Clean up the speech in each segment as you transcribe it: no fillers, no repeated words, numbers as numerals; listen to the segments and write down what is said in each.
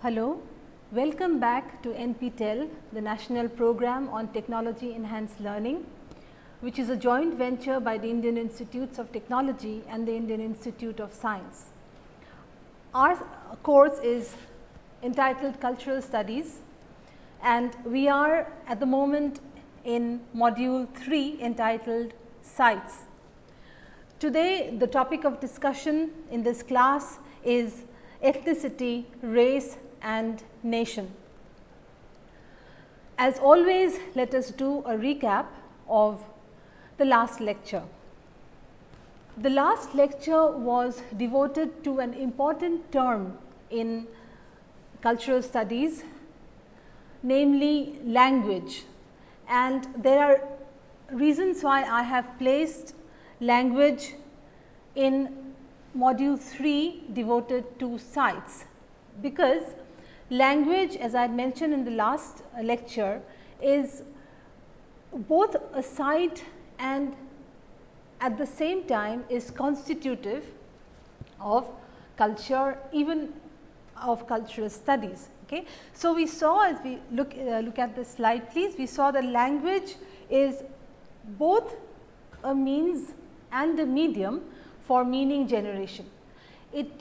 Hello, welcome back to NPTEL, the National Program on Technology Enhanced Learning, which is a joint venture by the Indian Institutes of Technology and the Indian Institute of Science. Our course is entitled Cultural Studies, and we are at the moment in Module 3 entitled Sites. Today, the topic of discussion in this class is ethnicity, race and nation. As always, let us do a recap of the last lecture. The last lecture was devoted to an important term in cultural studies, namely language, and there are reasons why I have placed language in Module 3 devoted to sites, because language, as I had mentioned in the last lecture, is both a site and at the same time is constitutive of culture, even of cultural studies. Okay. So, we saw, as we look at the slide please, we saw that language is both a means and a medium for meaning generation. It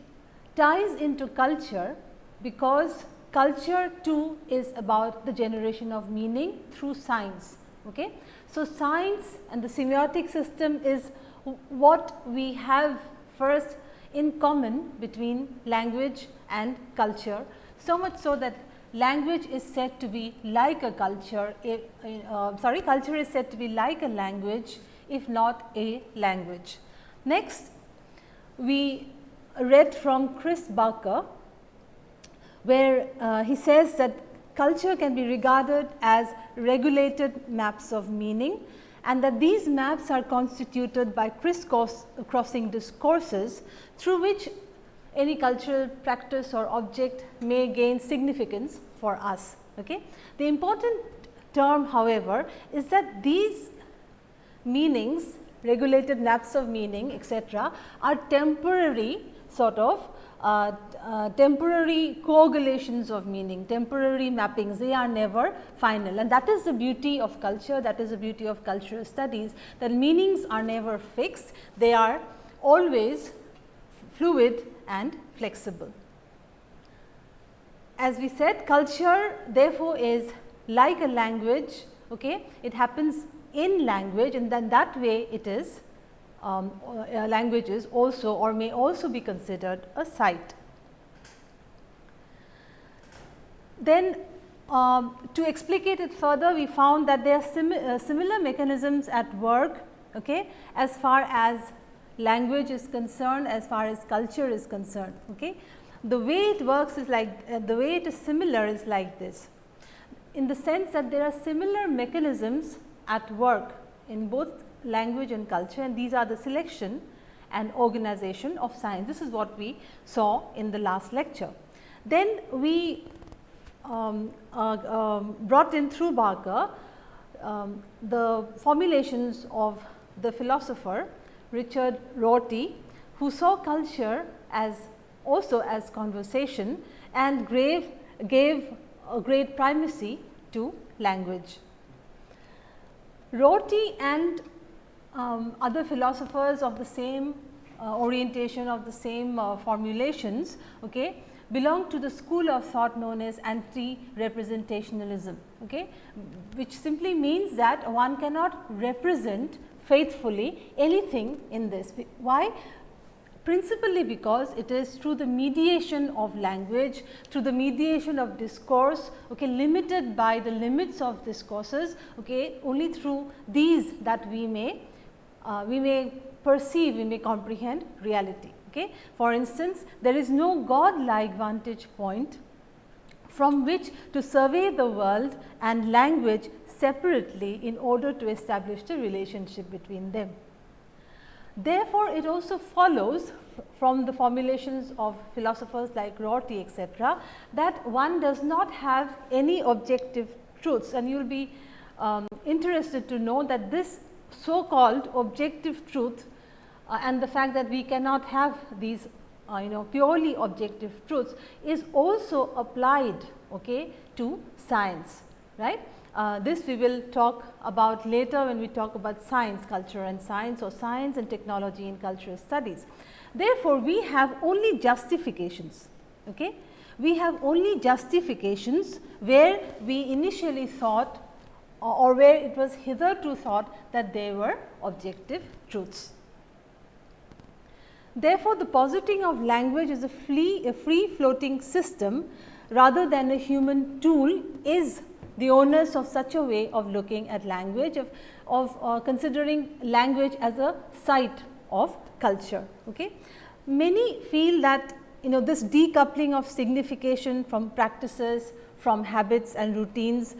ties into culture because culture too is about the generation of meaning through science. Okay. So, science and the semiotic system is what we have first in common between language and culture, so much so that language is said to be like a culture, culture is said to be like a language if not a language. Next, we read from Chris Barker, where he says that culture can be regarded as regulated maps of meaning, and that these maps are constituted by crisscrossing discourses through which any cultural practice or object may gain significance for us. Okay. The important term, however, is that these meanings, regulated maps of meaning, etc., are temporary sort of temporary coagulations of meaning, temporary mappings. They are never final, and that is the beauty of culture, that is the beauty of cultural studies, that meanings are never fixed, they are always fluid and flexible. As we said, culture therefore is like a language. Okay? It happens in language, and then that way it is language is also or may also be considered a site. Then to explicate it further, we found that there are similar mechanisms at work, okay, as far as language is concerned, as far as culture is concerned. Okay. The way it works is like the way it is similar is like this, in the sense that there are similar mechanisms at work in both language and culture, and these are the selection and organization of science. This is what we saw in the last lecture. Then we brought in through Barker the formulations of the philosopher Richard Rorty, who saw culture as also as conversation and gave a great primacy to language. Rorty and other philosophers of the same orientation, of the same formulations, okay, belong to the school of thought known as Antirepresentationalism, okay, which simply means that one cannot represent faithfully anything in this. Why? Principally because it is through the mediation of language, through the mediation of discourse, okay, limited by the limits of discourses, okay, only through these that we may perceive, we may comprehend reality. Okay. For instance, there is no God-like vantage point from which to survey the world and language separately in order to establish the relationship between them. Therefore, it also follows from the formulations of philosophers like Rorty, etc., that one does not have any objective truths, and you will be interested to know that this so called objective truth and the fact that we cannot have these purely objective truths is also applied, okay, to science, right. This we will talk about later when we talk about science, culture and science, or science and technology in cultural studies. Therefore, we have only justifications, okay. We have only justifications where we initially thought or where it was hitherto thought that they were objective truths. Therefore, the positing of language as a free floating system rather than a human tool is the onus of such a way of looking at language, of considering language as a site of culture. Okay. Many feel that this decoupling of signification from practices, from habits and routines,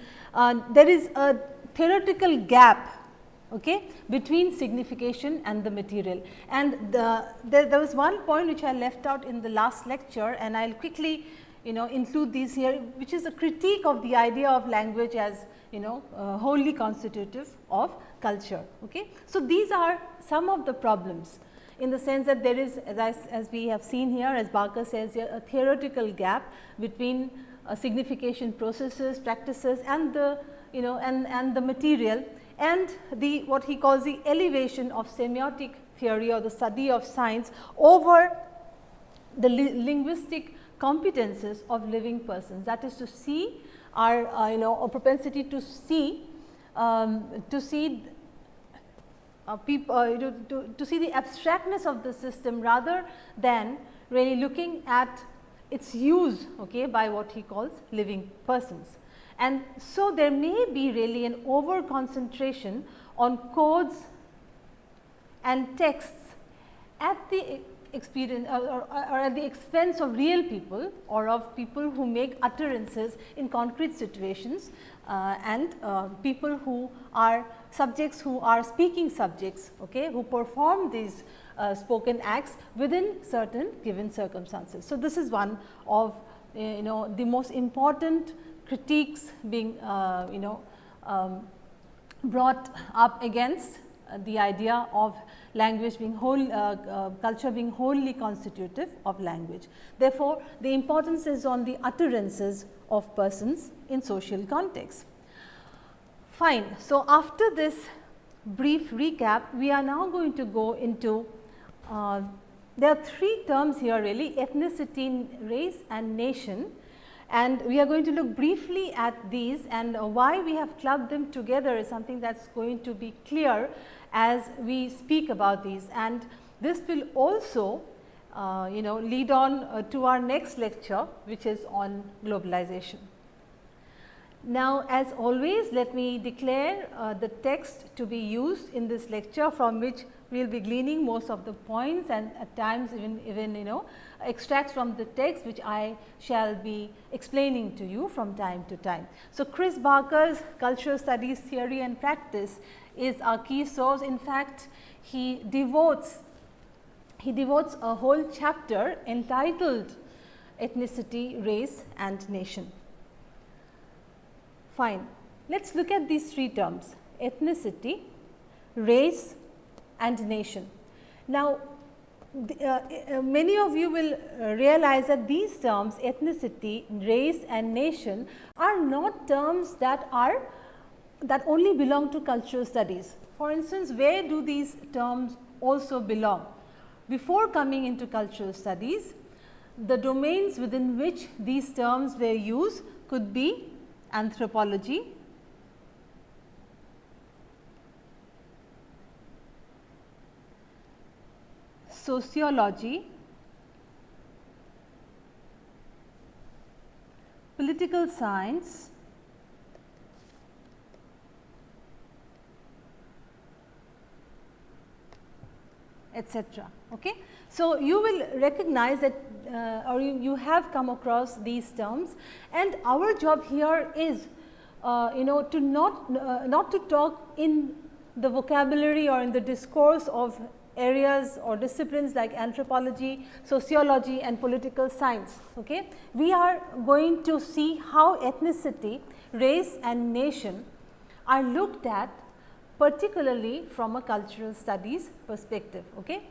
there is a theoretical gap, okay, between signification and the material. And there was one point which I left out in the last lecture, and I will quickly include these here, which is a critique of the idea of language as wholly constitutive of culture. Okay. So, these are some of the problems, in the sense that there is, as we have seen here, as Barker says, a theoretical gap between signification processes, practices, and the and the material, and the what he calls the elevation of semiotic theory or the study of science over the linguistic competences of living persons. That is to see our a propensity to see people to see the abstractness of the system rather than really looking at its use, okay, by what he calls living persons. And so, there may be really an over concentration on codes and texts at the experience or at the expense of real people, or of people who make utterances in concrete situations, and people who are subjects, who are speaking subjects, okay, who perform these spoken acts within certain given circumstances. So, this is one of the most important critiques being brought up against the idea of language being culture being wholly constitutive of language. Therefore, the importance is on the utterances of persons in social context. Fine. So, after this brief recap, we are now going to go into there are three terms here really: ethnicity, race and nation. And we are going to look briefly at these, and why we have clubbed them together is something that is going to be clear as we speak about these. And this will also lead on to our next lecture, which is on globalization. Now, as always, let me declare the text to be used in this lecture, from which we will be gleaning most of the points, and at times even extracts from the text, which I shall be explaining to you from time to time. So, Chris Barker's Cultural Studies Theory and Practice is our key source. In fact, he devotes a whole chapter entitled Ethnicity, Race and Nation. Fine. Let us look at these three terms: ethnicity, race and nation. Now, many of you will realize that these terms, ethnicity, race and nation, are not terms that only belong to cultural studies. For instance, where do these terms also belong? Before coming into cultural studies, the domains within which these terms were used could be anthropology, sociology, political science, etc. Okay. So, you will recognize that or you have come across these terms, and our job here is to not to talk in the vocabulary or in the discourse of areas or disciplines like anthropology, sociology and political science. Okay. We are going to see how ethnicity, race and nation are looked at, particularly from a cultural studies perspective. Okay.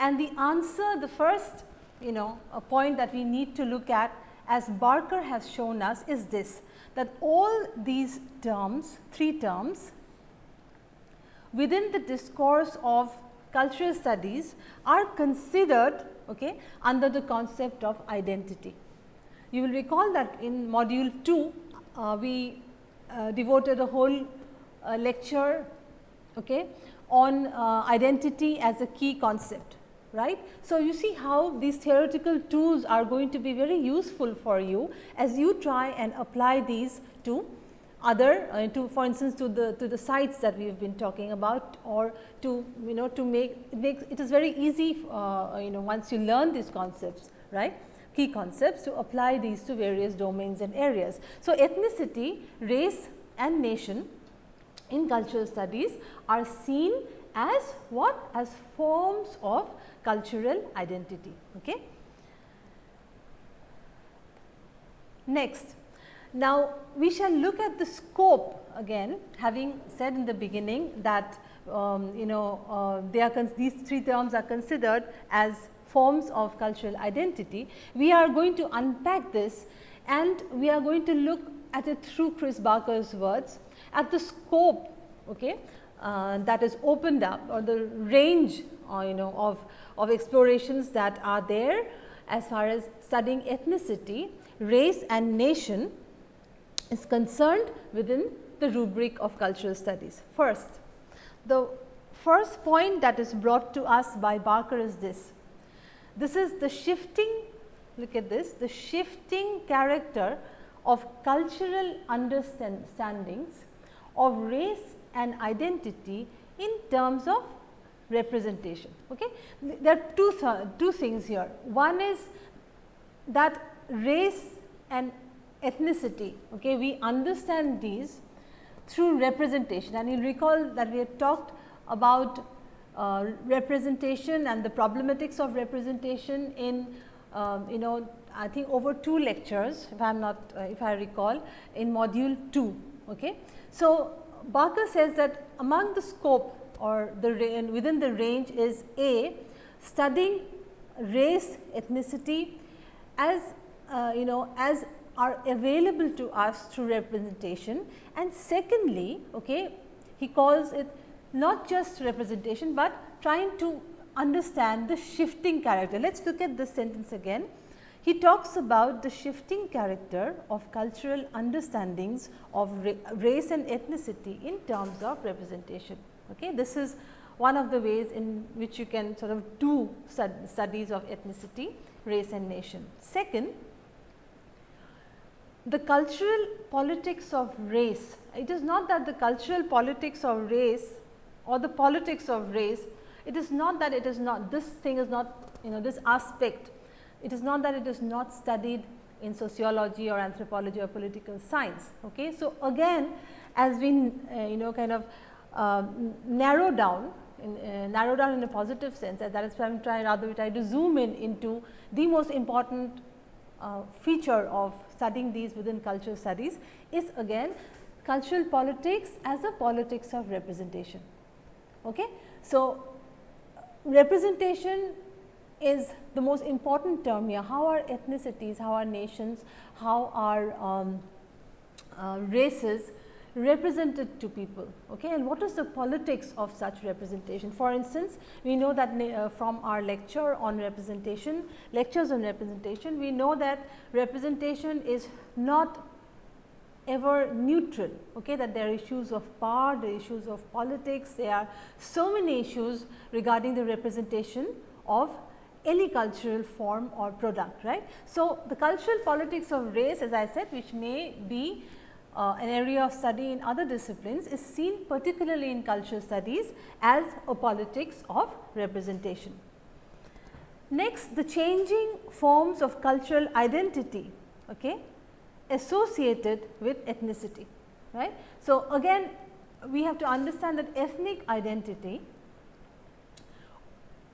And the answer, the first a point that we need to look at, as Barker has shown us, is this, that all these terms, 3 terms within the discourse of cultural studies are considered under the concept of identity. You will recall that in module 2 we devoted a whole lecture on identity as a key concept, right. So, you see how these theoretical tools are going to be very useful for you as you try and apply these to other for instance to the sites that we have been talking about, or to to make it is very easy once you learn these concepts, right, key concepts, to apply these to various domains and areas. So, ethnicity, race and nation in cultural studies are seen as what? As forms of cultural identity. Next, now we shall look at the scope again, having said in the beginning that these 3 terms are considered as forms of cultural identity. We are going to unpack this and we are going to look at it through Chris Barker's words, at the scope that is opened up, or the range of explorations that are there as far as studying ethnicity, race and nation is concerned within the rubric of cultural studies. First, the first point that is brought to us by Barker is this. This is the shifting, look at this, the shifting character of cultural understandings of race and identity in terms of representation. There are two things here. One is that race and ethnicity, we understand these through representation, and you will recall that we had talked about representation and the problematics of representation in I think over 2 lectures, if I am not if I recall, in module 2. So, Barker says that among the scope or within the range is A, studying race, ethnicity as as are available to us through representation, and secondly he calls it not just representation, but trying to understand the shifting character. Let us look at this sentence again. He talks about the shifting character of cultural understandings of race and ethnicity in terms of representation. This is one of the ways in which you can sort of do studies of ethnicity, race and nation. Second, the cultural politics of race. It is not that the cultural politics of race or the politics of race, it is not that it is not, this thing is not, this aspect, it is not that it is not studied in sociology or anthropology or political science. So, again, as we kind of narrow down in a positive sense, that is why I am trying to zoom into the most important feature of studying these within cultural studies is again cultural politics as a politics of representation. So, representation is the most important term here. How are ethnicities, how are nations, how are races represented to people, and what is the politics of such representation? For instance, we know that from our lectures on representation, we know that representation is not ever neutral, that there are issues of power, there are issues of politics, there are so many issues regarding the representation of any cultural form or product, right. So, the cultural politics of race, as I said, which may be an area of study in other disciplines, is seen particularly in cultural studies as a politics of representation. Next, the changing forms of cultural identity associated with ethnicity, right. So, again we have to understand that ethnic identity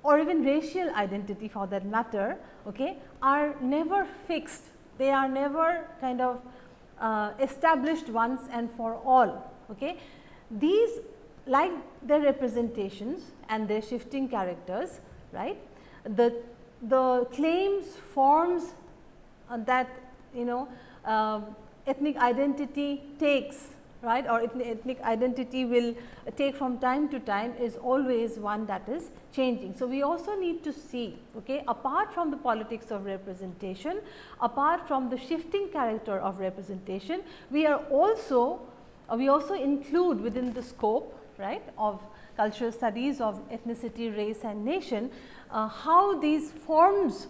or even racial identity for that matter are never fixed, they are never kind of established once and for all. These, like their representations and their shifting characters, right, the the claims, forms that ethnic identity takes, right, or ethnic identity will take from time to time is always one that is changing. So, we also need to see, okay, apart from the politics of representation, apart from the shifting character of representation, we also include within the scope, right, of cultural studies of ethnicity, race and nation, how these forms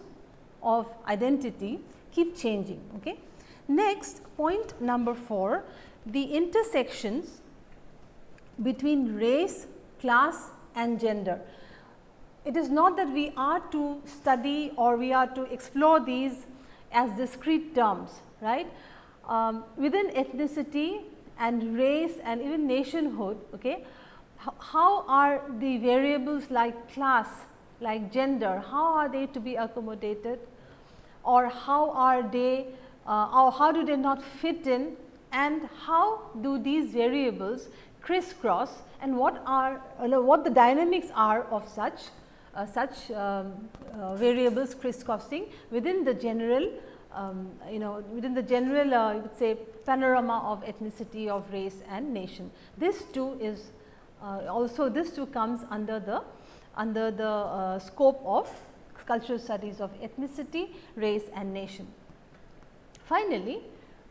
of identity keep changing. Okay. Next, point number 4, the intersections between race, class and gender. It is not that we are to study or we are to explore these as discrete terms, right. Within ethnicity and race and even nationhood, okay, how are the variables like class, like gender, how are they to be accommodated, or how are they or how do they not fit in, and how do these variables crisscross, and what the dynamics are of such variables crisscrossing within the general within the general you would say panorama of ethnicity, of race and nation. This too is this too comes under the scope of cultural studies of ethnicity, race and nation. Finally,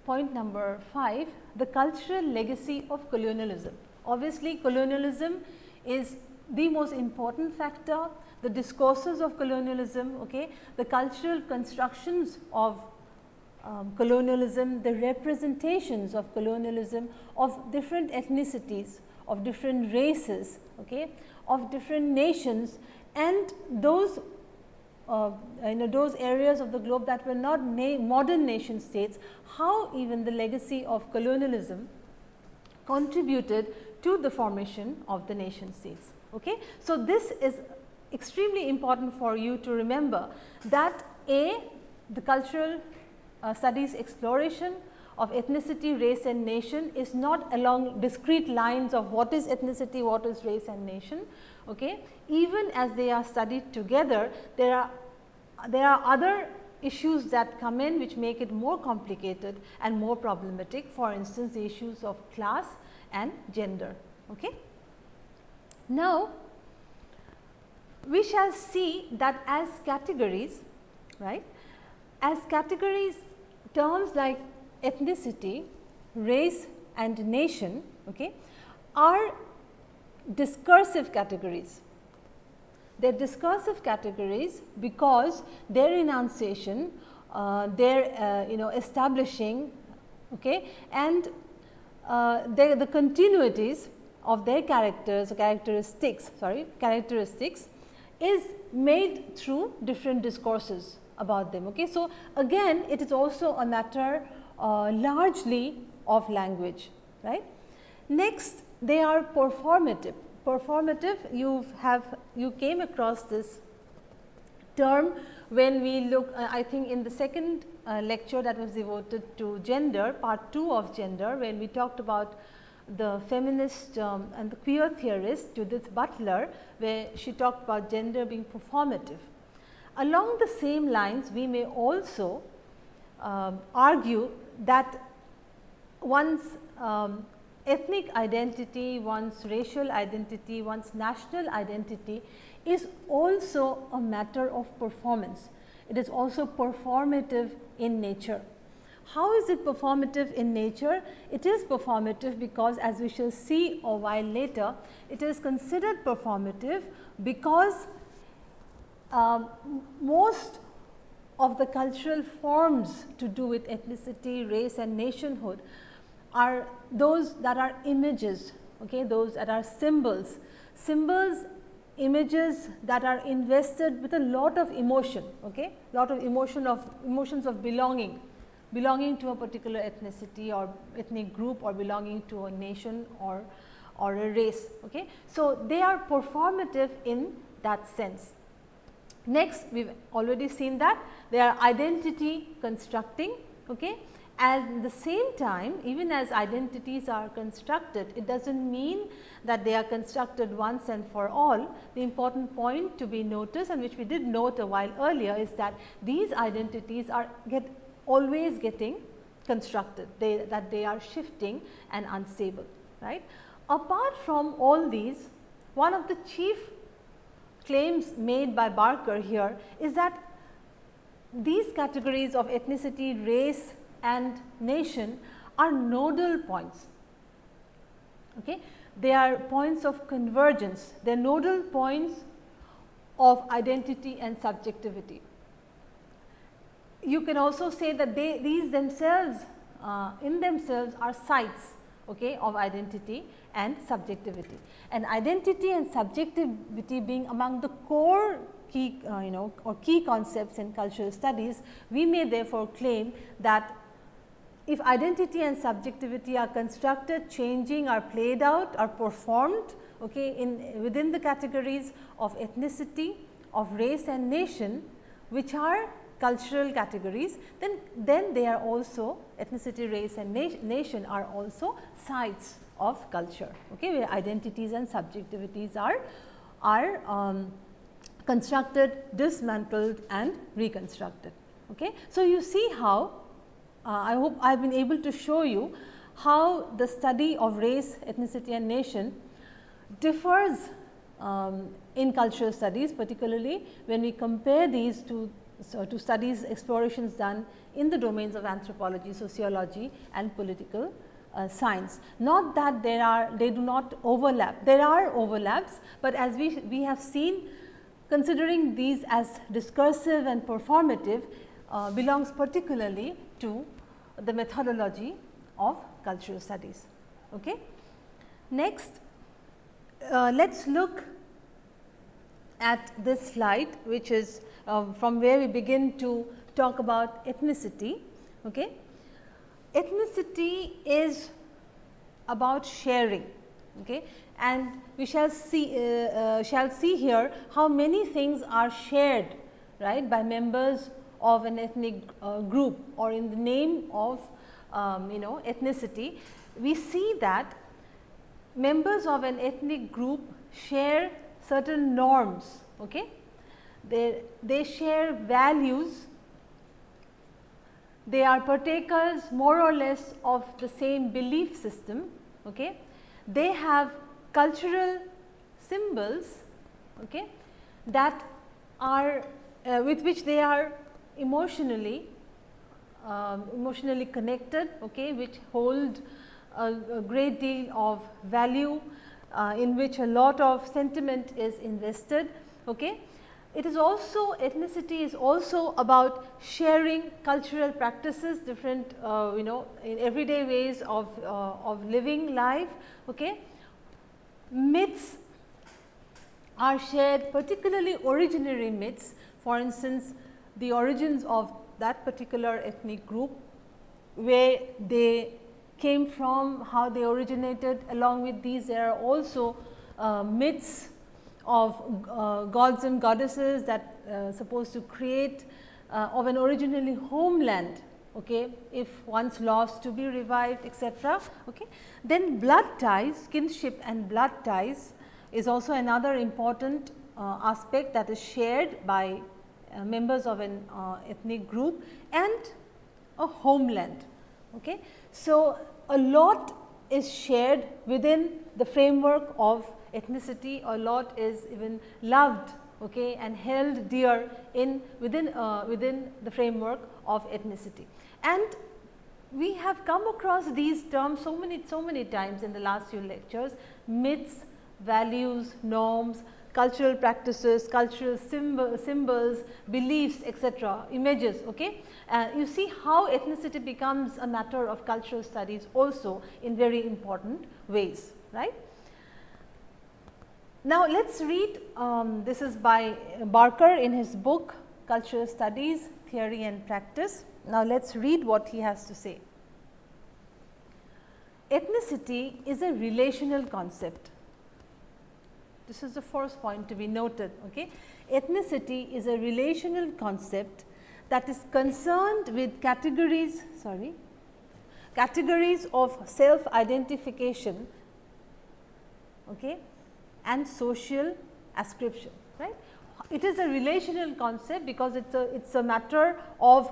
point number 5, the cultural legacy of colonialism. Obviously, colonialism is the most important factor, the discourses of colonialism, okay, the cultural constructions of colonialism, the representations of colonialism of different ethnicities, of different races, okay, of different nations, and those those areas of the globe that were not modern nation states, how even the legacy of colonialism contributed to the formation of the nation states. Okay. So, this is extremely important for you to remember that the cultural studies exploration of ethnicity, race and nation is not along discrete lines of what is ethnicity, what is race and nation. Okay. Even as they are studied together, there are other issues that come in which make it more complicated and more problematic, for instance, the issues of class and gender. Okay. Now, we shall see that as categories, right, as categories, terms like ethnicity, race and nation, okay, are discursive categories. They are discursive categories because their enunciation, their establishing, okay, and the continuities of their characteristics is made through different discourses about them. Okay. So, again it is also a matter largely of language, right. Next, they are performative. Performative, you came across this term when we look I think in the second lecture that was devoted to gender, part 2 of gender, when we talked about the feminist and the queer theorist Judith Butler, where she talked about gender being performative. Along the same lines, we may also argue that one's ethnic identity, one's racial identity, one's national identity is also a matter of performance. It is also performative in nature. How is it performative in nature? It is performative because, as we shall see a while later, it is considered performative because most of the cultural forms to do with ethnicity, race and nationhood are those that are images, okay, those that are symbols, images that are invested with a lot of emotion, okay, lot of emotions of belonging to a particular ethnicity or ethnic group, or belonging to a nation or a race. Okay. So, they are performative in that sense. Next, we have already seen that they are identity constructing, okay, At the same time, even as identities are constructed, it does not mean that they are constructed once and for all. The important point to be noticed, and which we did note a while earlier, is that these identities are always getting constructed, that they are shifting and unstable, right. Apart from all these, one of the chief claims made by Barker here is that these categories of ethnicity, race and nation are nodal points. Okay. They are points of convergence, they are nodal points of identity and subjectivity. You can also say that these themselves in themselves are sites, okay, of identity and subjectivity. And identity and subjectivity being among the core key or key concepts in cultural studies, we may therefore claim that if identity and subjectivity are constructed, changing, are played out, are performed, okay, within the categories of ethnicity, of race and nation, which are cultural categories, then they are also, ethnicity, race and nation are also sites of culture, okay, where identities and subjectivities are constructed, dismantled and reconstructed. Okay. So, you see how I hope I have been able to show you how the study of race, ethnicity and nation differs in cultural studies, particularly when we compare these to studies, explorations done in the domains of anthropology, sociology and political science. Not that they do not overlap, there are overlaps, but as we have seen, considering these as discursive and performative belongs particularly to the methodology of cultural studies. Okay. Next, let us look at this slide, which is from where we begin to talk about ethnicity. Okay. Ethnicity is about sharing, okay, and we shall see here how many things are shared, right, by members of an ethnic group, or in the name of ethnicity. We see that members of an ethnic group share certain norms, okay. They share values, they are partakers more or less of the same belief system, okay. They have cultural symbols, okay, that are with which they are emotionally connected, okay, which hold a great deal of value, in which a lot of sentiment is invested. Okay. It is also, ethnicity is also about sharing cultural practices, different in everyday ways of living life. Okay. Myths are shared, particularly originary myths, for instance the origins of that particular ethnic group, where they came from, how they originated. Along with these, there are also myths of gods and goddesses that supposed to create of an originally homeland, okay, if once lost, to be revived, etc. Okay. Then blood ties, kinship and blood ties is also another important aspect that is shared by members of an ethnic group, and a homeland. Okay. So, a lot is shared within the framework of ethnicity, a lot is even loved, okay, and held dear within the framework of ethnicity. And we have come across these terms so many times in the last few lectures: myths, values, norms, cultural practices, cultural symbols, beliefs, etc., images. Okay. You see how ethnicity becomes a matter of cultural studies also in very important ways, right. Now, let us read, this is by Barker in his book Cultural Studies, Theory and Practice. Now, let us read what he has to say. Ethnicity is a relational concept. This is the first point to be noted. Okay. Ethnicity is a relational concept that is concerned with categories, categories of self identification, okay, and social ascription, right. It is a relational concept because it's a matter of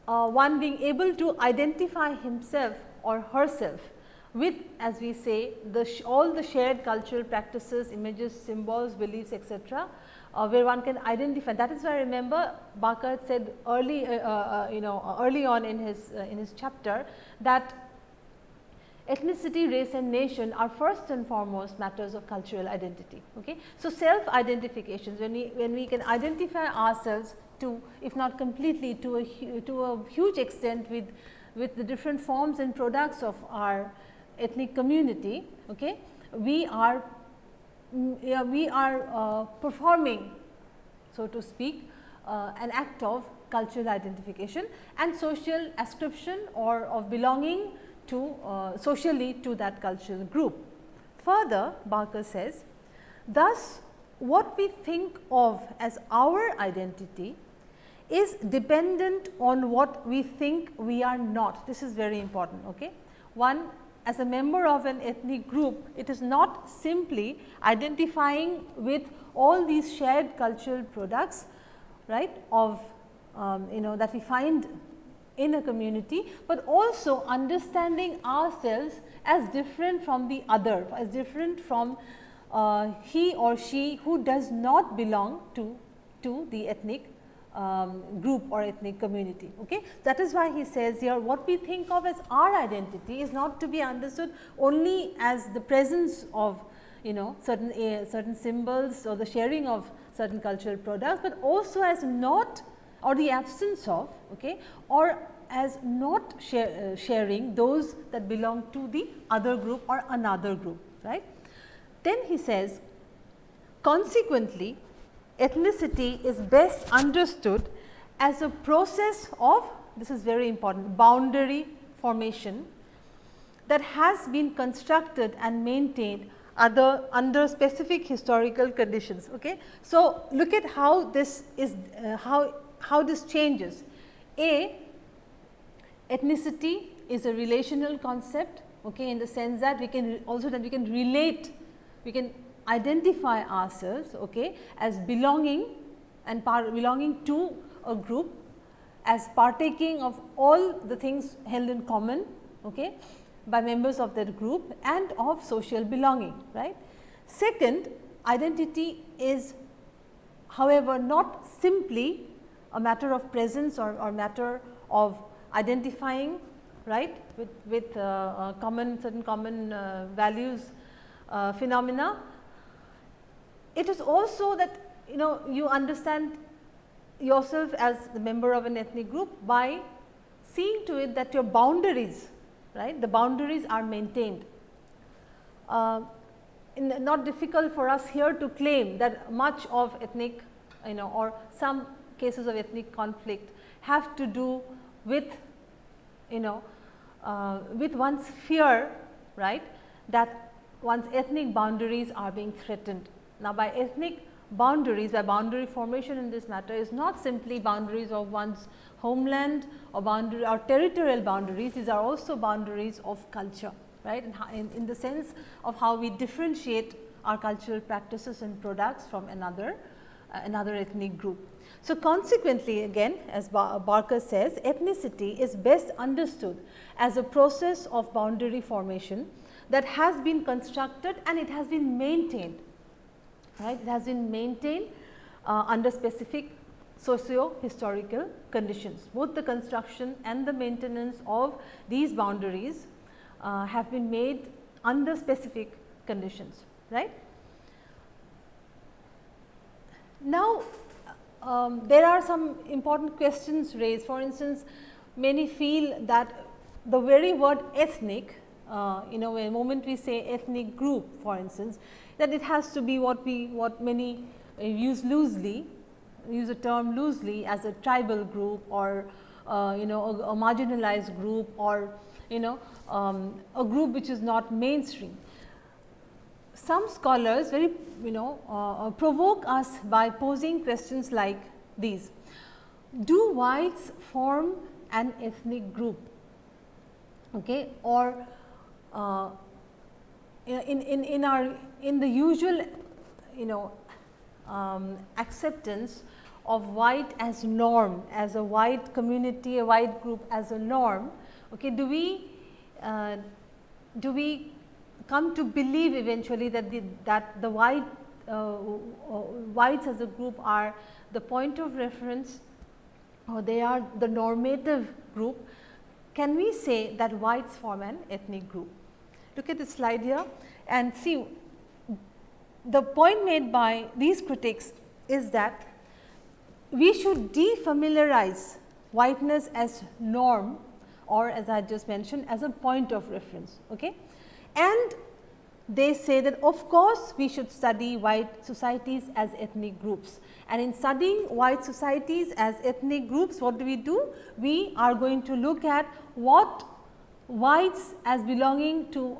one being able to identify himself or herself with, as we say, all the shared cultural practices, images, symbols, beliefs, etc., where one can identify. That is why, remember, Barker had said early on in his chapter that ethnicity, race and nation are first and foremost matters of cultural identity. Okay? So, self identifications, when we can identify ourselves to, if not completely, to a huge extent with the different forms and products of our ethnic community, okay, we are performing, so to speak, an act of cultural identification and social ascription or of belonging to socially to that cultural group. Further, Barker says, thus what we think of as our identity is dependent on what we think we are not. This is very important. Okay? One, as a member of an ethnic group, it is not simply identifying with all these shared cultural products, right, of that we find in a community, but also understanding ourselves as different from the other, as different from he or she who does not belong to the ethnic group or ethnic community. Okay? That is why he says here, what we think of as our identity is not to be understood only as the presence of certain symbols or the sharing of certain cultural products, but also as not, or the absence of, okay, or as not sharing those that belong to the other group or another group, right. Then he says, consequently, ethnicity is best understood as a process of, this is very important, boundary formation that has been constructed and maintained under specific historical conditions. Okay. So, look at how this is how this changes. Ethnicity is a relational concept, okay, in the sense that we can also relate, we can identify ourselves, okay, as belonging and belonging to a group, as partaking of all the things held in common, okay, by members of that group, and of social belonging, right. Second, identity is, however, not simply a matter of presence or matter of identifying, right, with certain common values, phenomena. It is also that you understand yourself as the member of an ethnic group by seeing to it that your boundaries, right, the boundaries are maintained. Not difficult for us here to claim that much of ethnic, or some cases of ethnic conflict have to do with, with one's fear, right, that one's ethnic boundaries are being threatened. Now, by ethnic boundaries, by boundary formation in this matter is not simply boundaries of one's homeland or boundary or territorial boundaries, these are also boundaries of culture, right, in the sense of how we differentiate our cultural practices and products from another ethnic group. So, consequently, again, as Barker says, ethnicity is best understood as a process of boundary formation that has been constructed and it has been maintained, right. It has been maintained under specific socio-historical conditions. Both the construction and the maintenance of these boundaries have been made under specific conditions, right. Now, there are some important questions raised. For instance, many feel that the very word ethnic, the moment we say ethnic group, for instance, that it has to be what many use a term loosely as a tribal group, or a marginalized group, or a group which is not mainstream. Some scholars very provoke us by posing questions like these: do whites form an ethnic group? okay, or in the usual acceptance of white as norm, as a white community, a white group as a norm, okay, do we come to believe eventually that the whites as a group are the point of reference, or they are the normative group? Can we say that whites form an ethnic group? Look at the slide here and see, the point made by these critics is that we should defamiliarize whiteness as norm, or as I just mentioned, as a point of reference. Okay? And they say that of course, we should study white societies as ethnic groups, and in studying white societies as ethnic groups, what do? We are going to look at what whites as belonging to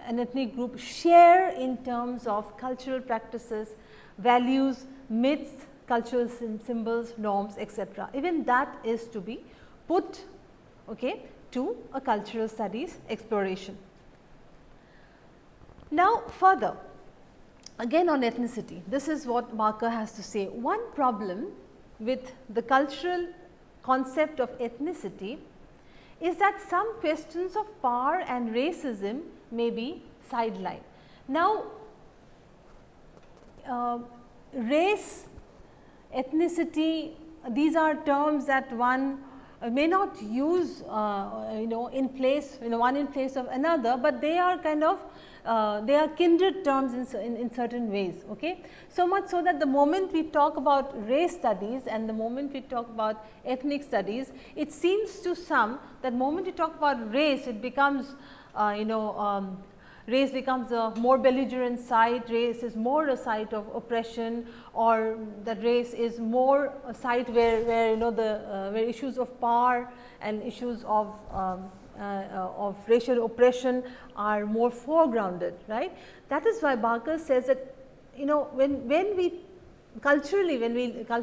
an ethnic group share in terms of cultural practices, values, myths, cultural symbols, norms, etc. Even that is to be put, okay, to a cultural studies exploration. Now, further, again on ethnicity, this is what Barker has to say. One problem with the cultural concept of ethnicity is that some questions of power and racism may be sidelined. Now, race, ethnicity, these are terms that one may not use in place, one in place of another, but they are kind of they are kindred terms in certain ways. Okay? So much so that the moment we talk about race studies and the moment we talk about ethnic studies, it seems to some that moment we talk about race, it becomes race becomes a more belligerent side, race is more a site of oppression, or that race is more a site where where issues of power and issues of racial oppression are more foregrounded, right. That is why Barker says that when we culturally,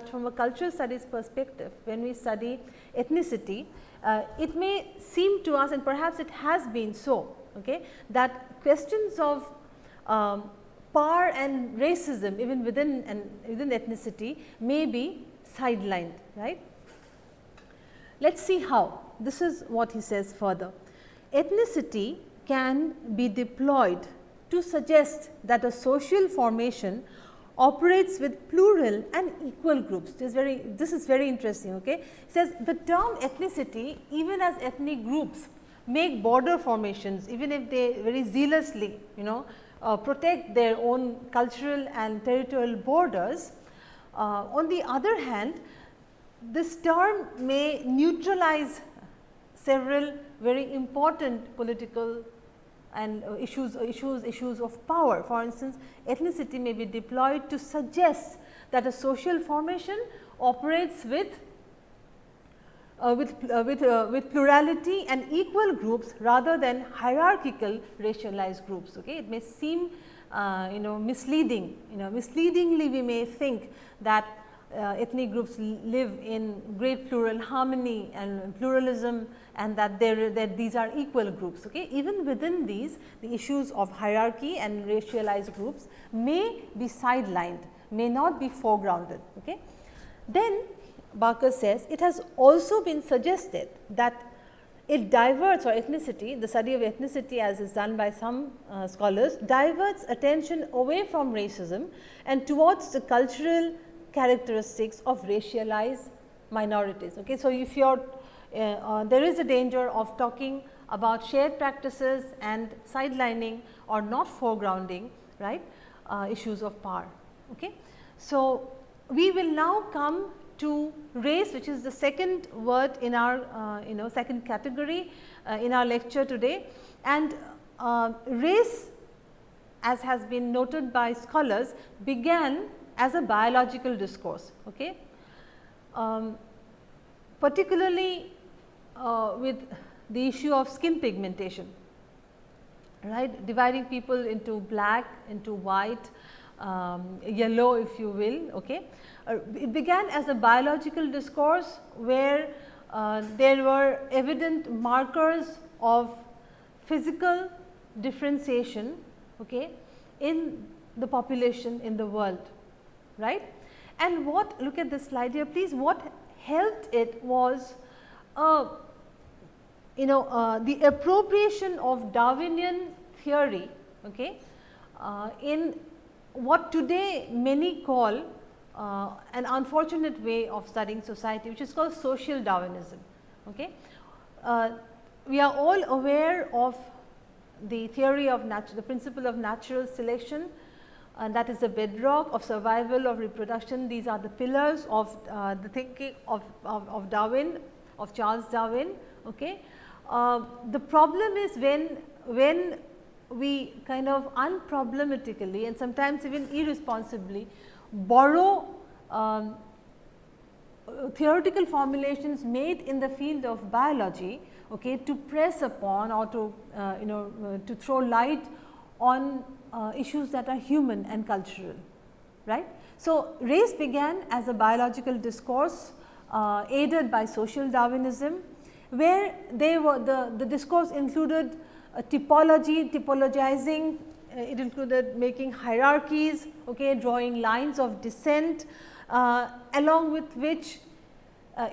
from a cultural studies perspective, when we study ethnicity, it may seem to us, and perhaps it has been so, okay, that questions of power and racism even within ethnicity may be sidelined, right. Let us see how. This is what he says further. Ethnicity can be deployed to suggest that a social formation operates with plural and equal groups. This is very interesting. Okay. He says the term ethnicity, even as ethnic groups make border formations, even if they very zealously protect their own cultural and territorial borders. On the other hand, this term may neutralize several very important political and issues of power. For instance, ethnicity may be deployed to suggest that a social formation operates with plurality and equal groups rather than hierarchical racialized groups. Okay. It may seem misleading, misleadingly we may think that ethnic groups live in great plural harmony and pluralism, and that these are equal groups. Okay. Even within these, the issues of hierarchy and racialized groups may be sidelined, may not be foregrounded. Okay. Then Barker says it has also been suggested that it diverts, or ethnicity, the study of ethnicity as is done by some scholars, diverts attention away from racism and towards the cultural characteristics of racialized minorities. Okay. So, if you are there is a danger of talking about shared practices and sidelining or not foregrounding, right, issues of power. Okay. So, we will now come to race, which is the second word in our second category in our lecture today, and race, as has been noted by scholars, began as a biological discourse. Okay. Particularly with the issue of skin pigmentation, right, dividing people into black, into white, yellow if you will. Okay. It began as a biological discourse where there were evident markers of physical differentiation, okay, in the population in the world, right. And what, look at this slide here please, what helped it was the appropriation of Darwinian theory, okay, in what today many call an unfortunate way of studying society, which is called social Darwinism. Okay. We are all aware of the theory of the principle of natural selection, and that is the bedrock of survival, of reproduction. These are the pillars of the thinking of Darwin, of Charles Darwin. Okay. The problem is when we kind of unproblematically and sometimes even irresponsibly borrow theoretical formulations made in the field of biology, okay, to press upon or to to throw light on issues that are human and cultural, right. So, race began as a biological discourse aided by social Darwinism, where they were the discourse included typologizing, it included making hierarchies, okay, drawing lines of descent, along with which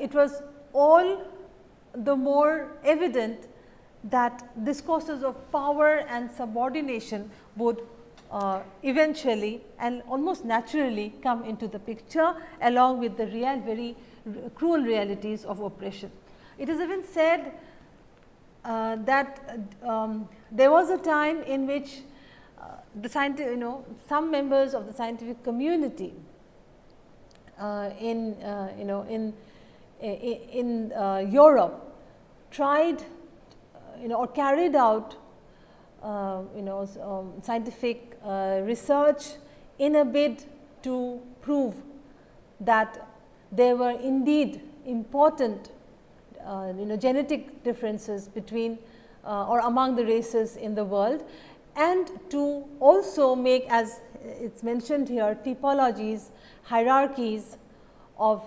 it was all the more evident that discourses of power and subordination would eventually and almost naturally come into the picture, along with the very cruel realities of oppression. It is even said that there was a time in which the scientific, some members of the scientific community in Europe tried or carried out scientific research in a bid to prove that there were indeed important genetic differences between or among the races in the world, and to also make, as it is mentioned here, typologies, hierarchies of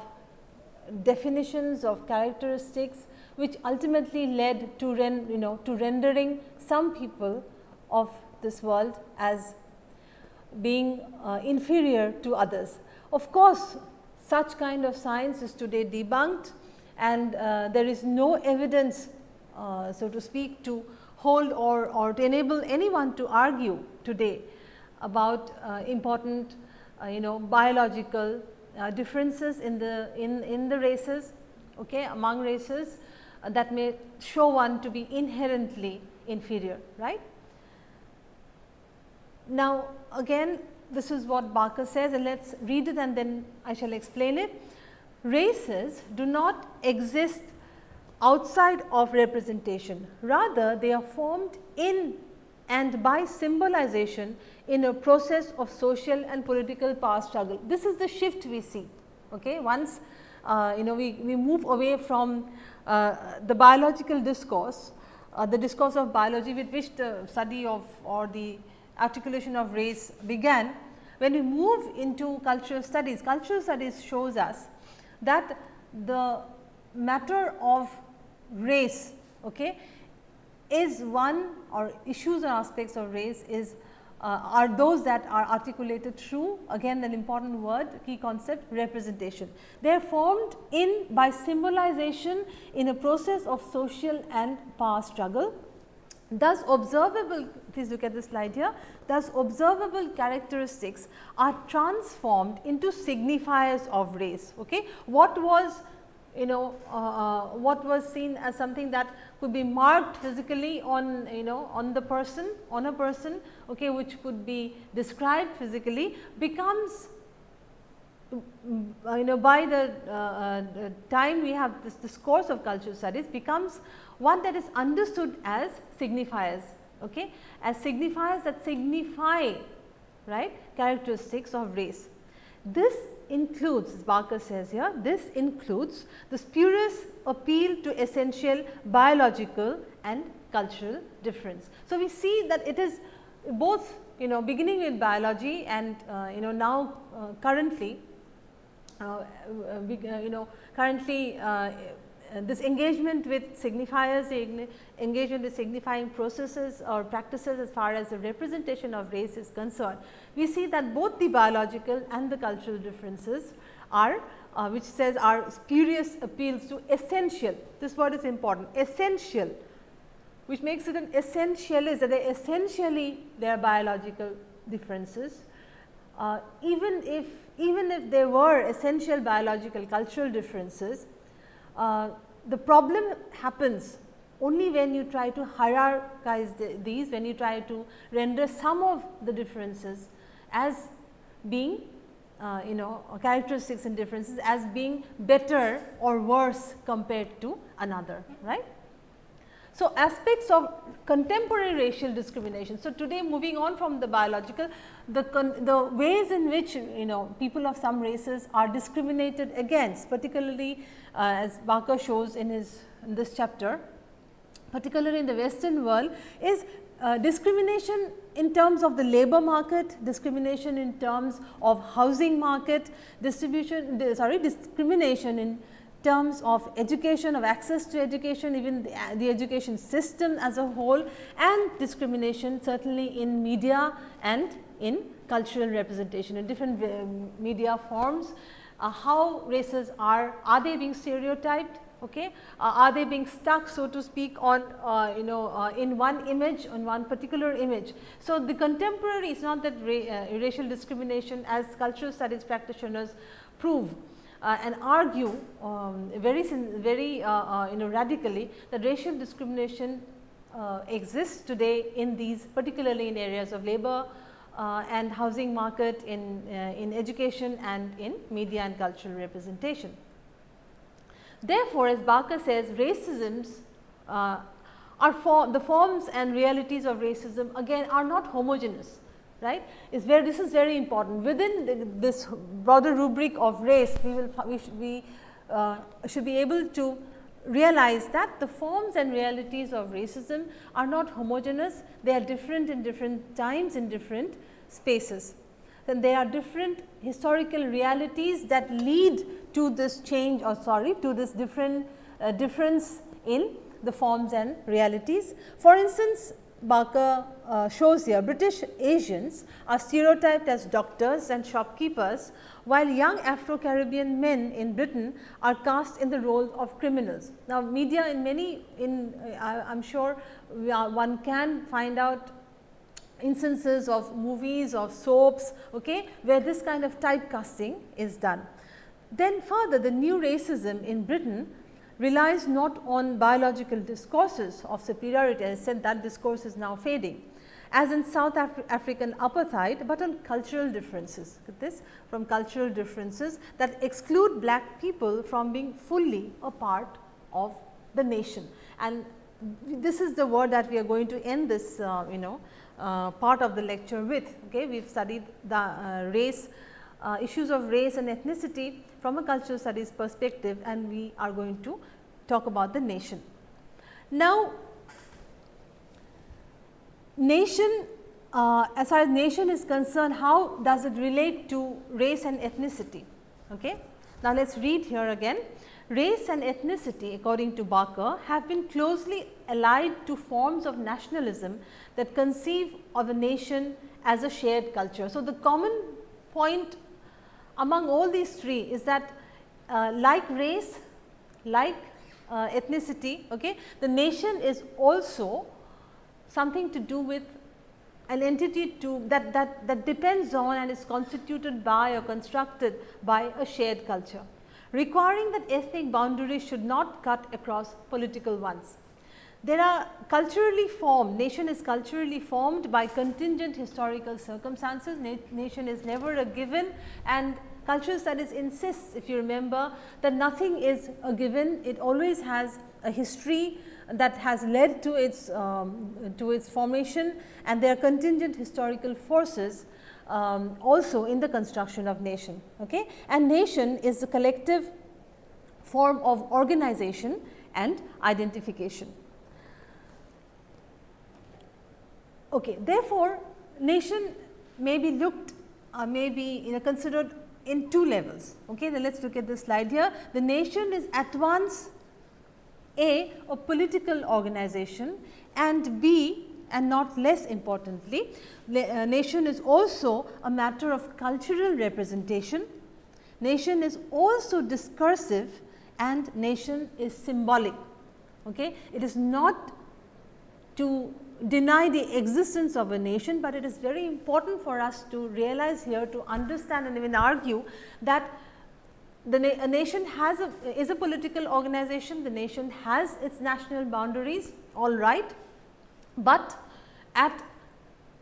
definitions of characteristics, which ultimately led to rendering some people of this world as being inferior to others. Of course, such kind of science is today debunked, and there is no evidence, so to speak, to hold or to enable anyone to argue today about important biological differences in the races, okay, among races that may show one to be inherently inferior, right. Now, again, this is what Barker says, and let us read it and then I shall explain it. Races do not exist outside of representation, rather they are formed in and by symbolization in a process of social and political power struggle. This is the shift we see, okay. Once we move away from the biological discourse, the discourse of biology with which the study of or the articulation of race began. When we move into cultural studies shows us that the matter of race, okay, is one, or issues or aspects of race is are those that are articulated through, again an important word, key concept, representation. They are formed in by symbolization in a process of social and power struggle. Thus observable, please look at this slide here, thus observable characteristics are transformed into signifiers of race. Okay. What was what was seen as something that could be marked physically on on a person, okay, which could be described physically, becomes by the time we have this discourse of cultural studies, becomes one that is understood as signifiers, okay, as signifiers that signify, right, characteristics of race. This includes, as Barker says here, this includes the spurious appeal to essential biological and cultural difference. So, we see that it is both beginning with biology and now currently this engagement with signifiers, engagement with signifying processes or practices as far as the representation of race is concerned, we see that both the biological and the cultural differences are which says are spurious appeals to essential. This word is important, essential, which makes it an essentialist, that they essentially they are biological differences. Even if there were essential biological cultural differences, the problem happens only when you try to hierarchize these, when you try to render some of the differences as being characteristics and differences as being better or worse compared to another, right. So, aspects of contemporary racial discrimination. So, today moving on from the biological, the ways in which people of some races are discriminated against, particularly as Barker shows in this chapter, particularly in the Western world, is discrimination in terms of the labor market, discrimination in terms of housing market, discrimination in terms of education, of access to education, even the education system as a whole, and discrimination certainly in media and in cultural representation in different media forms. How races are they being stereotyped? Okay, are they being stuck, so to speak, on in one image, on one particular image? So, the contemporary is not that racial discrimination, as cultural studies practitioners prove and argue very radically, that racial discrimination exists today in these, particularly in areas of labor and housing market, in education and in media and cultural representation. Therefore, as Barker says, racisms the forms and realities of racism again are not homogeneous, right. This is very important. Within this broader rubric of race, we should be able to realize that the forms and realities of racism are not homogeneous, they are different in different times, in different spaces. Then there are different historical realities that lead to this change, or to this difference in the forms and realities. For instance, Barker shows here British Asians are stereotyped as doctors and shopkeepers, while young Afro-Caribbean men in Britain are cast in the role of criminals. Now, media I am sure one can find out instances of movies, of soaps, okay, where this kind of typecasting is done. Then further, the new racism in Britain relies not on biological discourses of superiority, as I said, that discourse is now fading, as in South African apartheid, but on cultural differences. Look at this, from cultural differences that exclude black people from being fully a part of the nation. And this is the word that we are going to end this part of the lecture with. Okay, we have studied the issues of race and ethnicity from a cultural studies perspective, and we are going to talk about the nation. Now, nation, as far as nation is concerned, how does it relate to race and ethnicity? Okay. Now, let us read here again. Race and ethnicity, according to Barker, have been closely allied to forms of nationalism that conceive of a nation as a shared culture. So, the common point among all these three is that like race, like ethnicity, okay, the nation is also something to do with an entity that depends on and is constituted by or constructed by a shared culture, requiring that ethnic boundaries should not cut across political ones. There are culturally formed, nation is culturally formed by contingent historical circumstances. Nation is never a given, and cultural studies insists, if you remember, that nothing is a given. It always has a history that has led to its formation, and there are contingent historical forces also in the construction of nation. Okay? And nation is the collective form of organization and identification. Okay. Therefore, nation may be looked may be considered in two levels. Okay. Then let us look at this slide here. The nation is at once A political organization, and B, and not less importantly, nation is also a matter of cultural representation, nation is also discursive, and nation is symbolic. Okay? It is not to deny the existence of a nation, but it is very important for us to realize here, to understand and even argue that a nation is a political organization, the nation has its national boundaries, all right, but at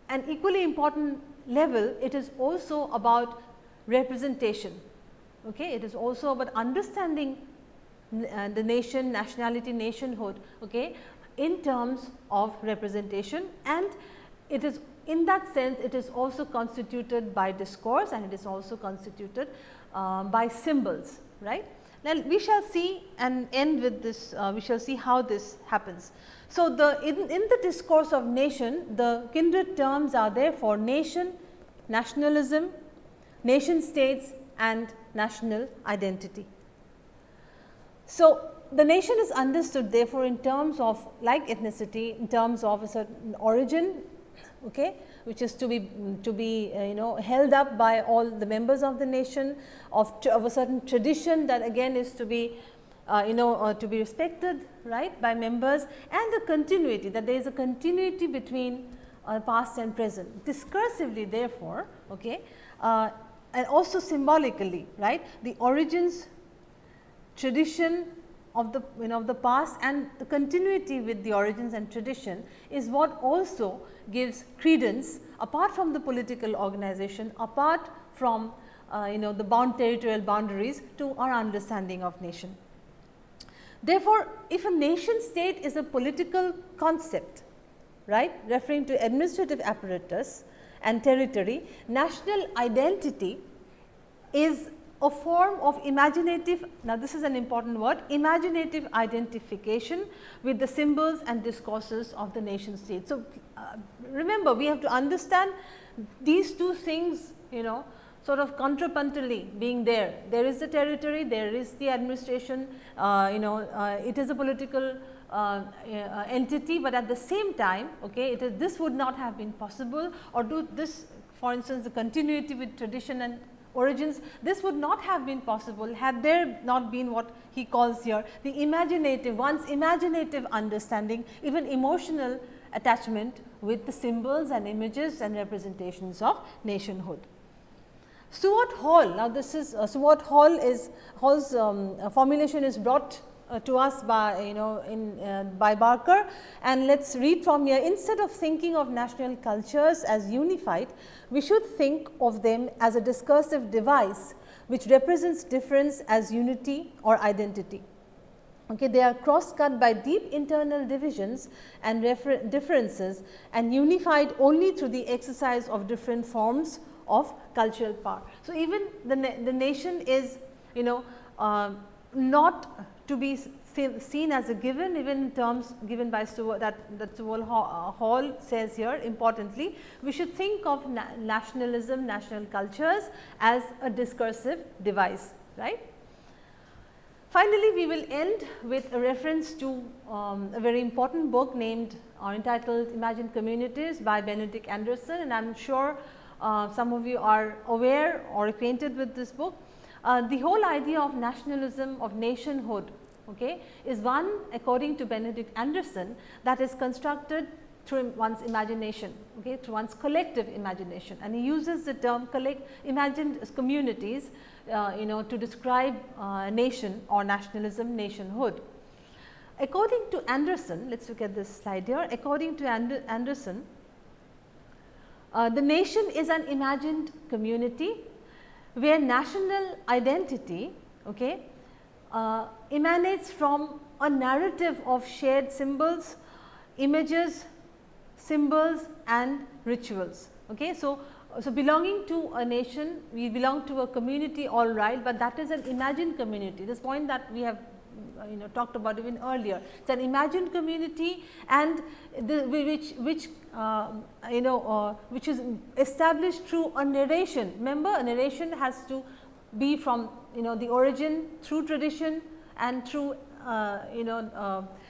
an equally important level, it is also about representation. Okay? It is also about understanding the nation, nationality, nationhood, okay, in terms of representation, and it is in that sense it is also constituted by discourse, and it is also constituted by symbols, right. Now, we shall see and end with this, we shall see how this happens. So, in the discourse of nation, the kindred terms are therefore nation, nationalism, nation states, and national identity. So, the nation is understood therefore in terms of, like ethnicity, in terms of a certain origin, okay, which is to be held up by all the members of the nation, of a certain tradition that again is to be to be respected, right, by members, and the continuity, that there is a continuity between past and present, discursively therefore, okay, and also symbolically, right, the origins, tradition of the of the past and the continuity with the origins and tradition is what also gives credence, apart from the political organization, apart from the territorial boundaries, to our understanding of nation. Therefore, if a nation state is a political concept, right, referring to administrative apparatus and territory, national identity is a form of imaginative, now this is an important word, imaginative identification with the symbols and discourses of the nation state. So, remember, we have to understand these two things, sort of contrapuntally being there. There is the territory, there is the administration, it is a political entity, but at the same time, okay, this would not have been possible, or do this, for instance, the continuity with tradition and origins, this would not have been possible had there not been what he calls here the imaginative, one's imaginative understanding, even emotional attachment with the symbols and images and representations of nationhood. Stewart Hall, now this is Stewart Hall's formulation is brought to us by by Barker, and let us read from here. Instead of thinking of national cultures as unified, we should think of them as a discursive device which represents difference as unity or identity. Okay, they are cross-cut by deep internal divisions and differences, and unified only through the exercise of different forms of cultural power. So, even the nation is not to be seen as a given, even in terms given by Stewart, that Stewart Hall says here importantly, we should think of nationalism, national cultures as a discursive device, right. Finally, we will end with a reference to a very important book named or entitled Imagined Communities by Benedict Anderson, and I am sure some of you are aware or acquainted with this book. The whole idea of nationalism, of nationhood, okay, is one, according to Benedict Anderson, that is constructed through one's imagination, okay, through one's collective imagination, and he uses the term imagined communities to describe nation or nationalism, nationhood. According to Anderson, let us look at this slide here. According to Anderson, the nation is an imagined community where national identity, okay, emanates from a narrative of shared symbols, images, symbols and rituals. Okay. So, belonging to a nation, we belong to a community, all right, but that is an imagined community. This point that we have talked about even earlier. It is an imagined community, and which is established through a narration. Remember, a narration has to be from the origin, through tradition, and through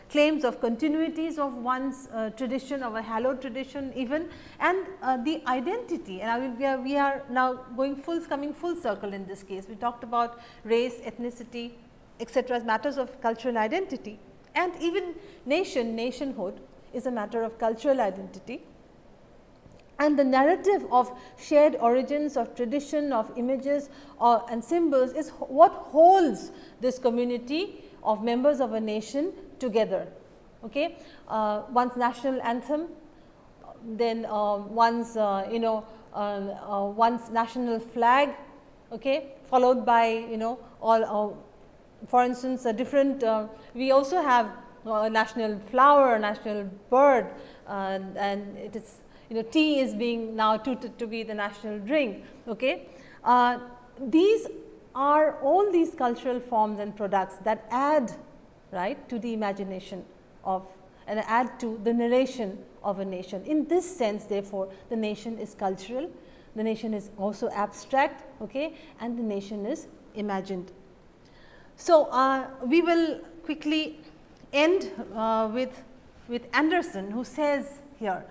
claims of continuities of one's tradition, of a hallowed tradition even, and the identity. And we are now coming full circle in this case. We talked about race, ethnicity, etc., as matters of cultural identity, and even nationhood is a matter of cultural identity. And the narrative of shared origins, of tradition, of images and symbols is what holds this community of members of a nation together. Okay? One's national anthem, then one's one's national flag, okay, followed by all for instance, a different we also have a national flower, a national bird, and it is tea is being now touted to be the national drink. Okay? These are all these cultural forms and products that add, right, to the imagination of and add to the narration of a nation. In this sense, therefore, the nation is cultural, the nation is also abstract, okay, and the nation is imagined. So, we will quickly end with Anderson, who says here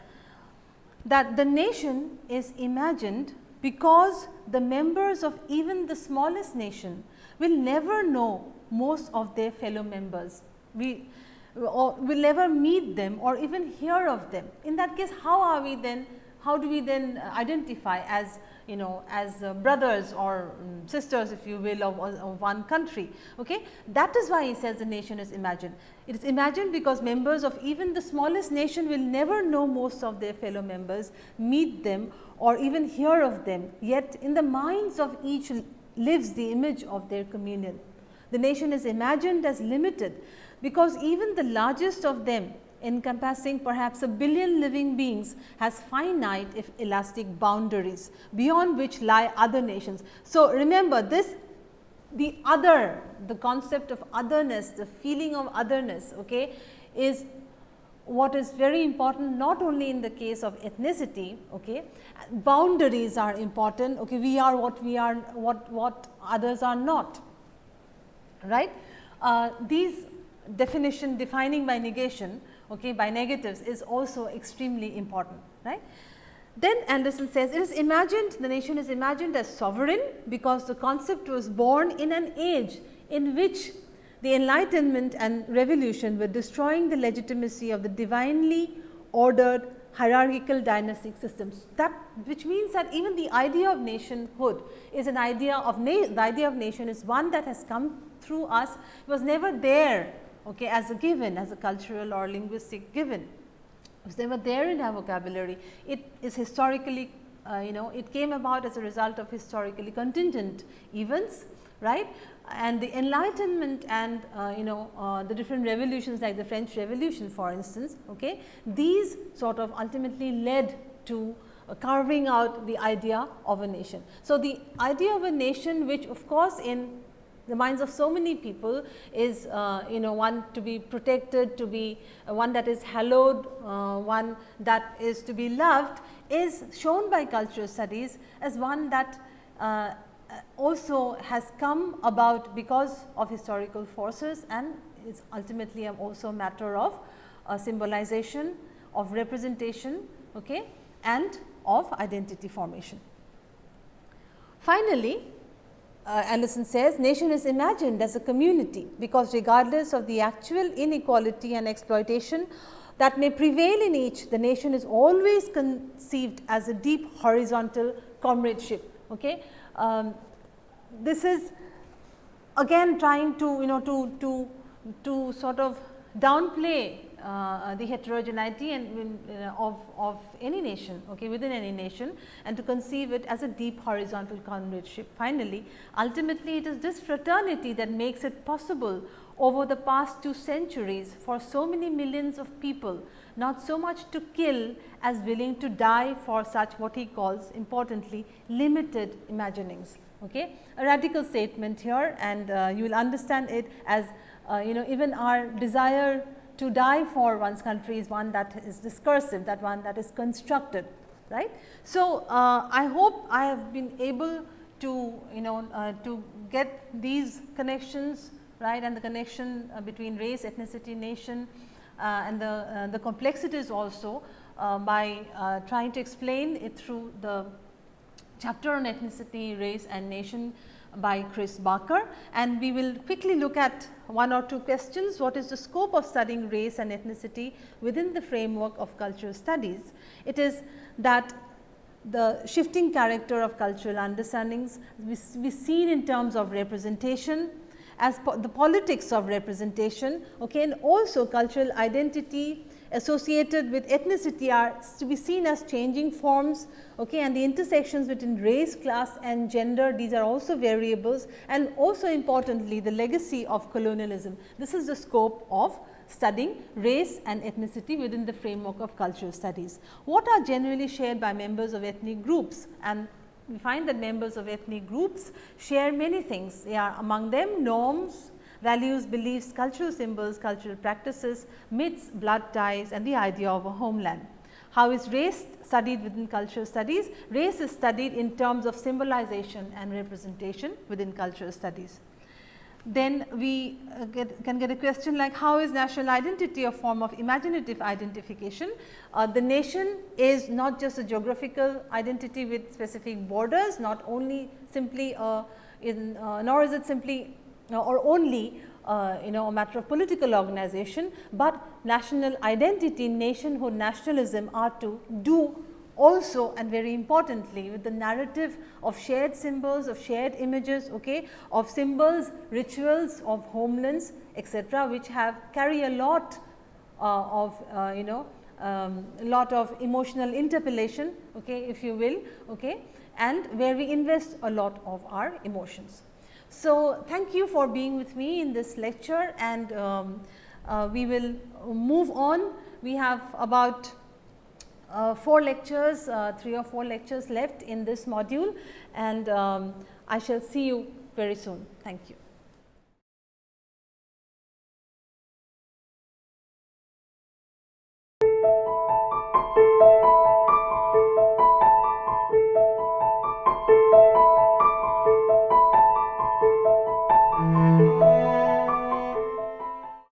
that the nation is imagined because the members of even the smallest nation will never know most of their fellow members. We will never meet them or even hear of them. In that case, how do we then identify as as brothers or sisters, if you will, of one country? Okay? That is why he says the nation is imagined. It is imagined because members of even the smallest nation will never know most of their fellow members, meet them or even hear of them, yet in the minds of each lives the image of their communion. The nation is imagined as limited because even the largest of them, encompassing perhaps 1 billion living beings, has finite if elastic boundaries beyond which lie other nations. So, remember this, the other, the concept of otherness, the feeling of otherness, okay, is what is very important not only in the case of ethnicity. Okay, boundaries are important. Okay, we are what we are, what others are not, right. These definition, defining by negation, okay, by negatives, is also extremely important, right. Then Anderson says it is imagined, the nation is imagined as sovereign because the concept was born in an age in which the Enlightenment and Revolution were destroying the legitimacy of the divinely ordered hierarchical dynastic systems. That which means that even the idea of nationhood is an idea of the idea of nation is one that has come through us. It was never there, okay, as a given, as a cultural or linguistic given. It was never there in our vocabulary. It is historically, it came about as a result of historically contingent events, right. And the Enlightenment and the different revolutions like the French Revolution, for instance, okay, these sort of ultimately led to carving out the idea of a nation. So, the idea of a nation, which of course in the minds of so many people is one to be protected, to be one that is hallowed, one that is to be loved, is shown by cultural studies as one that also has come about because of historical forces and is ultimately also a matter of symbolization, of representation, okay, and of identity formation. Finally, Anderson says nation is imagined as a community because regardless of the actual inequality and exploitation that may prevail in each, the nation is always conceived as a deep horizontal comradeship. Okay. This is again trying to to sort of downplay the heterogeneity and of any nation, okay, within any nation, and to conceive it as a deep horizontal comradeship. Finally, ultimately it is this fraternity that makes it possible over the past 2 centuries for so many millions of people not so much to kill as willing to die for such what he calls importantly limited imaginings. Okay. A radical statement here, and you will understand it as even our desire to die for one's country is one that is discursive, that one that is constructed, right. So, I hope I have been able to to get these connections, right, and the connection between race, ethnicity, nation, and the complexities also by trying to explain it through the chapter on ethnicity, race and nation by Chris Barker, and we will quickly look at one or two questions. What is the scope of studying race and ethnicity within the framework of cultural studies? It is that the shifting character of cultural understandings be seen in terms of representation, as the politics of representation, okay, and also cultural identity associated with ethnicity are to be seen as changing forms, okay, and the intersections between race, class and gender, these are also variables, and also importantly the legacy of colonialism. This is the scope of studying race and ethnicity within the framework of cultural studies. What are generally shared by members of ethnic groups? And we find that members of ethnic groups share many things. They are among them norms, values, beliefs, cultural symbols, cultural practices, myths, blood ties and the idea of a homeland. How is race studied within cultural studies? Race is studied in terms of symbolization and representation within cultural studies. Then we can get a question like, how is national identity a form of imaginative identification? The nation is not just a geographical identity with specific borders, not only simply nor is it simply or only a matter of political organization, but national identity, nationhood, nationalism are to do also and very importantly with the narrative of shared symbols, of shared images, okay, of symbols, rituals, of homelands, etc., which carry a lot of lot of emotional interpellation, okay, if you will, okay, and where we invest a lot of our emotions. So, thank you for being with me in this lecture, and we will move on. We have about 4 lectures, 3 or 4 lectures left in this module, and I shall see you very soon. Thank you.